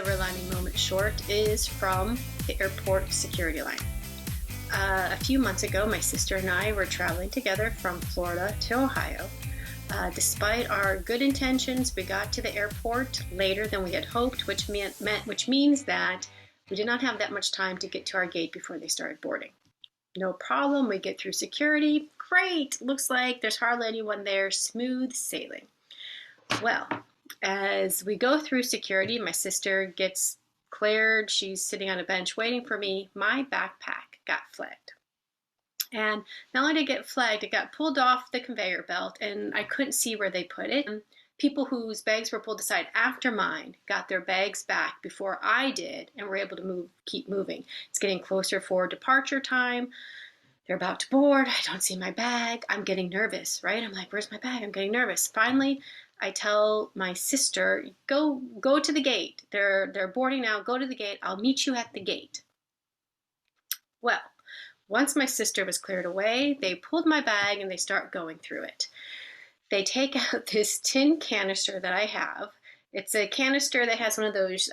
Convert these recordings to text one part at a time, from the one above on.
silver lining moment short is from the airport security line. A few months ago, my sister and I were traveling together from Florida to Ohio. Despite our good intentions, we got to the airport later than we had hoped, which means that we did not have that much time to get to our gate before they started boarding. No problem, we get through security. Great, looks like there's hardly anyone there, smooth sailing. Well, as we go through security, my sister gets cleared. She's sitting on a bench waiting for me. My backpack got flagged. And not only did it get flagged, it got pulled off the conveyor belt and I couldn't see where they put it. And people whose bags were pulled aside after mine got their bags back before I did and were able to keep moving. It's getting closer for departure time. They're about to board. I don't see my bag. I'm getting nervous, right? I'm like, where's my bag? I'm getting nervous. Finally, I tell my sister, go to the gate. They're boarding now. Go to the gate. I'll meet you at the gate. Well, once my sister was cleared away, they pulled my bag and they start going through it. They take out this tin canister that I have. It's a canister that has one of those,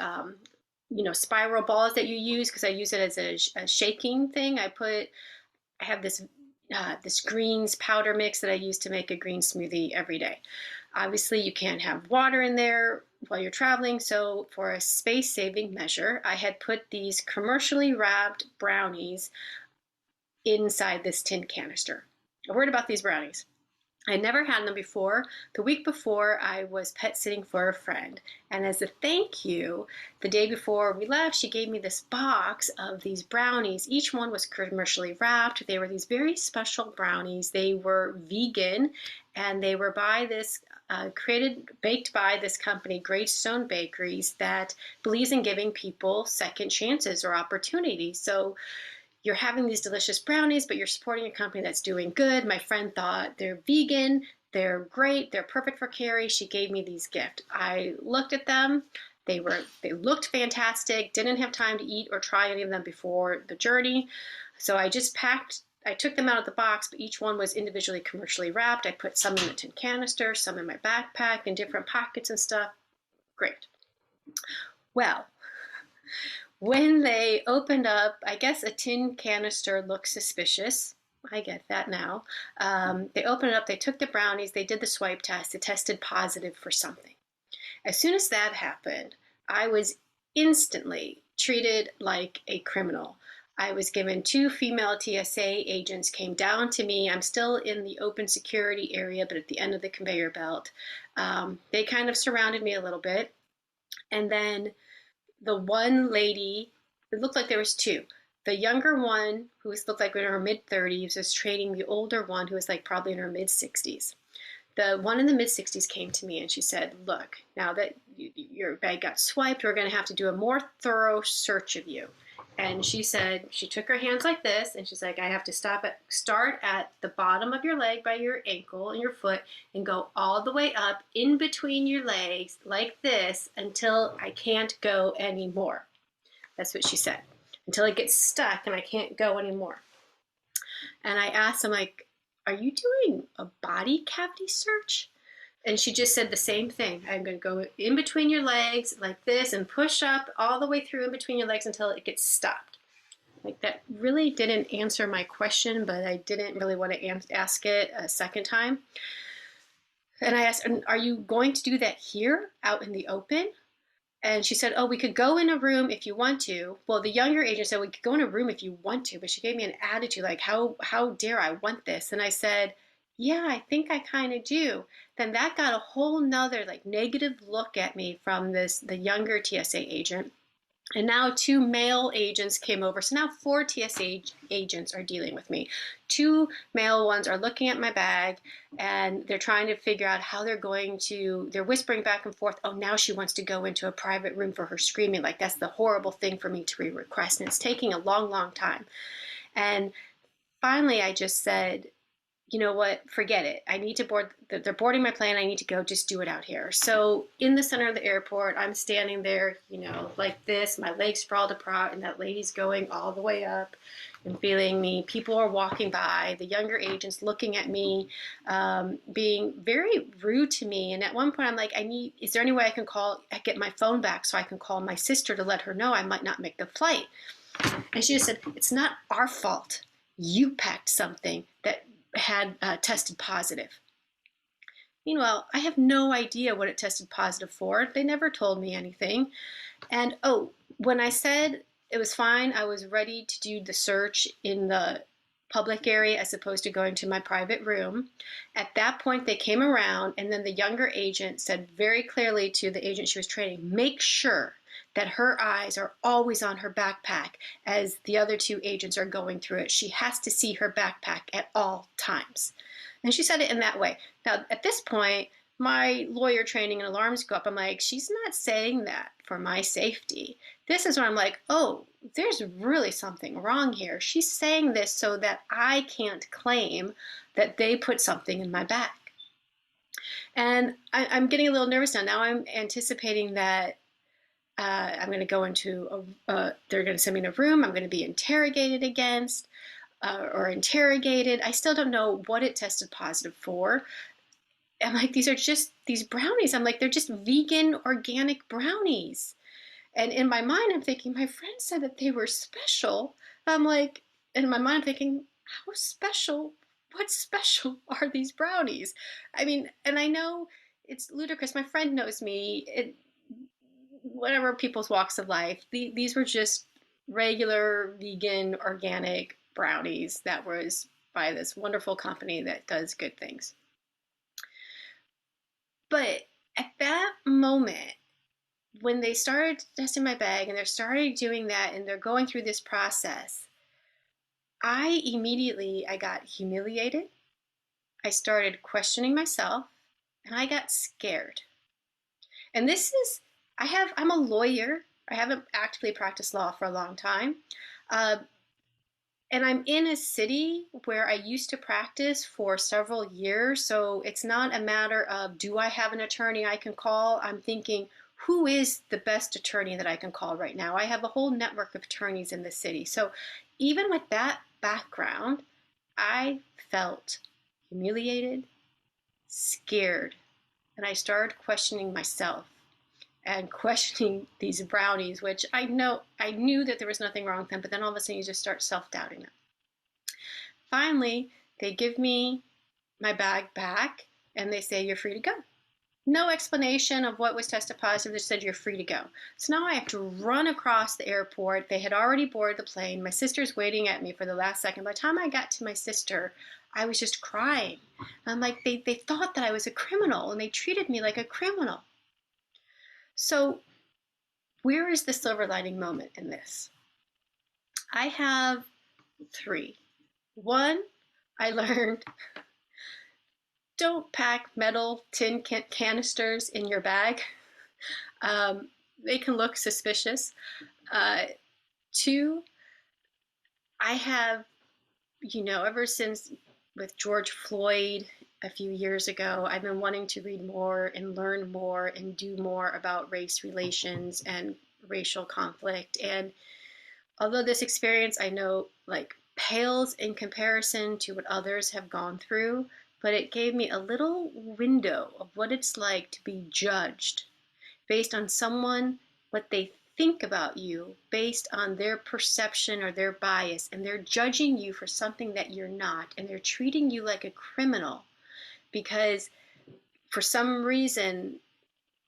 spiral balls that you use because I use it as a shaking thing. I have this greens powder mix that I use to make a green smoothie every day. Obviously, you can't have water in there while you're traveling, so for a space-saving measure, I had put these commercially wrapped brownies inside this tin canister. A word about these brownies. I never had them before. The week before, I was pet sitting for a friend, and as a thank you, the day before we left, she gave me this box of these brownies. Each one was commercially wrapped. They were these very special brownies. They were vegan, and they were baked by this company, Greystone Bakeries, that believes in giving people second chances or opportunities. So you're having these delicious brownies, but you're supporting a company that's doing good. My friend thought they're vegan, they're great, they're perfect for Carrie. She gave me these gifts. I looked at them. They looked fantastic. Didn't have time to eat or try any of them before the journey. So I took them out of the box, but each one was individually commercially wrapped. I put some in the tin canister, some in my backpack, in different pockets and stuff. Great. Well, when they opened up, I guess a tin canister looked suspicious. I get that now. They opened it up, they took the brownies, they did the swipe test, it tested positive for something. As soon as that happened, I was instantly treated like a criminal. I was given 2 female TSA agents came down to me. I'm still in the open security area, but at the end of the conveyor belt. They kind of surrounded me a little bit. And then the one lady, it looked like there was 2. The younger one, who looked like in her mid-30s, was training the older one, who was like probably in her mid-60s. The one in the mid-60s came to me and she said, look, now that your bag got swiped, we're going to have to do a more thorough search of you. And she said, she took her hands like this, and she's like, I have to start at the bottom of your leg by your ankle and your foot and go all the way up in between your legs like this until I can't go anymore. That's what she said. Until it gets stuck and I can't go anymore. And I asked, I'm like, are you doing a body cavity search? And she just said the same thing. I'm going to go in between your legs like this and push up all the way through in between your legs until it gets stopped. Like, that really didn't answer my question, but I didn't really want to ask it a second time. And I asked, are you going to do that here out in the open? And she said, oh, we could go in a room if you want to. Well, the younger agent said, we could go in a room if you want to, but she gave me an attitude like, how dare I want this? And I said, yeah, I think I kind of do. Then that got a whole nother negative look at me from the younger TSA agent. And now 2 male agents came over. So now 4 TSA agents are dealing with me. 2 male ones are looking at my bag and they're trying to figure out how they're whispering back and forth. Oh, now she wants to go into a private room for her screaming. Like, that's the horrible thing for me to request. And it's taking a long, long time. And finally I just said, you know what, forget it. I need to board, they're boarding my plane. I need to go, just do it out here. So in the center of the airport, I'm standing there, like this, my legs sprawled apart, and that lady's going all the way up and feeling me. People are walking by, the younger agents looking at me, being very rude to me. And at one point I'm like, is there any way I get my phone back so I can call my sister to let her know I might not make the flight? And she just said, it's not our fault. You packed something that had tested positive. Meanwhile, I have no idea what it tested positive for. They never told me anything. And when I said it was fine, I was ready to do the search in the public area as opposed to going to my private room. At that point, they came around, and then the younger agent said very clearly to the agent she was training, make sure that her eyes are always on her backpack as the other two agents are going through it. She has to see her backpack at all times. And she said it in that way. Now, at this point, my lawyer training and alarms go up. I'm like, she's not saying that for my safety. This is when I'm like, oh, there's really something wrong here. She's saying this so that I can't claim that they put something in my bag. And I'm getting a little nervous now. Now I'm anticipating that I'm going to go into they're going to send me in a room. I'm going to be interrogated or interrogated. I still don't know what it tested positive for. I'm like, these are just these brownies. I'm like, they're just vegan, organic brownies. And in my mind, I'm thinking, my friend said that they were special. I'm like, in my mind, I'm thinking, how special? What special are these brownies? I mean, and I know it's ludicrous. My friend knows me. Whatever people's walks of life, these were just regular vegan organic brownies that was by this wonderful company that does good things. But at that moment, when they started testing my bag and they started doing that and they're going through this process, I got humiliated. I started questioning myself, and I got scared. And I'm a lawyer. I haven't actively practiced law for a long time. Uh, and I'm in a city where I used to practice for several years. So it's not a matter of, do I have an attorney I can call? I'm thinking, who is the best attorney that I can call right now? I have a whole network of attorneys in the city. So even with that background, I felt humiliated, scared, and I started questioning myself and questioning these brownies, which I knew that there was nothing wrong with them, but then all of a sudden you just start self-doubting them. Finally, they give me my bag back and they say, you're free to go. No explanation of what was tested positive. They said, you're free to go. So now I have to run across the airport. They had already boarded the plane. My sister's waiting at me for the last second. By the time I got to my sister, I was just crying. I'm like, they thought that I was a criminal, and they treated me like a criminal. So where is the silver lining moment in this? I have three. One, I learned, don't pack metal tin canisters in your bag. They can look suspicious. Two, I have, ever since with George Floyd a few years ago, I've been wanting to read more and learn more and do more about race relations and racial conflict. And although this experience I know pales in comparison to what others have gone through, but it gave me a little window of what it's like to be judged based on what they think about you, based on their perception or their bias, and they're judging you for something that you're not, and they're treating you like a criminal because for some reason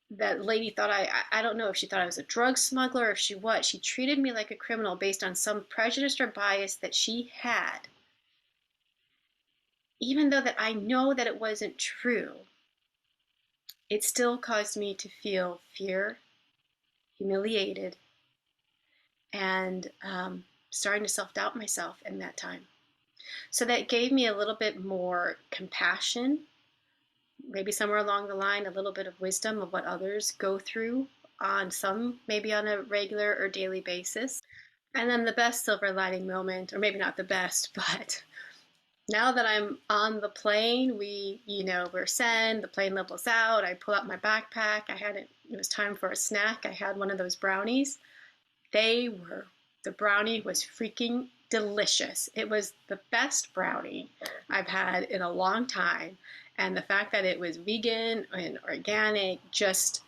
that lady thought I don't know if she thought I was a drug smuggler or if she treated me like a criminal based on some prejudice or bias that she had. Even though that I know that it wasn't true, it still caused me to feel fear, humiliated, and starting to self-doubt myself in that time. So that gave me a little bit more compassion, maybe somewhere along the line, a little bit of wisdom of what others go through maybe on a regular or daily basis. And then the best silver lining moment, or maybe not the best, but Now that I'm on the plane, we're sent, the plane levels out, I pull out my backpack, it was time for a snack, I had one of those brownies. The brownie was freaking delicious. It was the best brownie I've had in a long time. And the fact that it was vegan and organic, it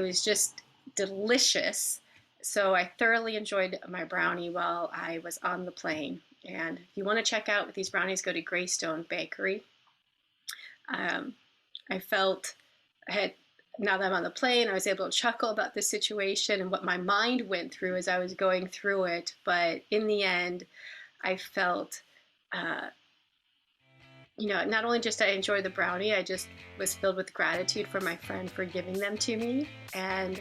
was just delicious. So I thoroughly enjoyed my brownie while I was on the plane. And if you want to check out these brownies, go to Greystone Bakery. Um, I felt I had Now that I'm on the plane, I was able to chuckle about the situation and what my mind went through as I was going through it. But in the end, I felt, uh, not only just I enjoyed the brownie, I just was filled with gratitude for my friend for giving them to me. And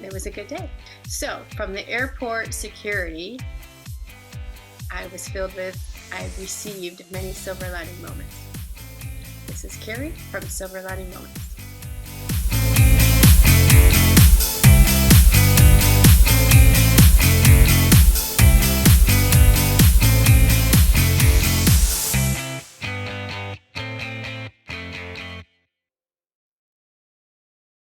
it was a good day. So from the airport security, I received many silver lining moments. This is Carrie from Silver Lining Moments.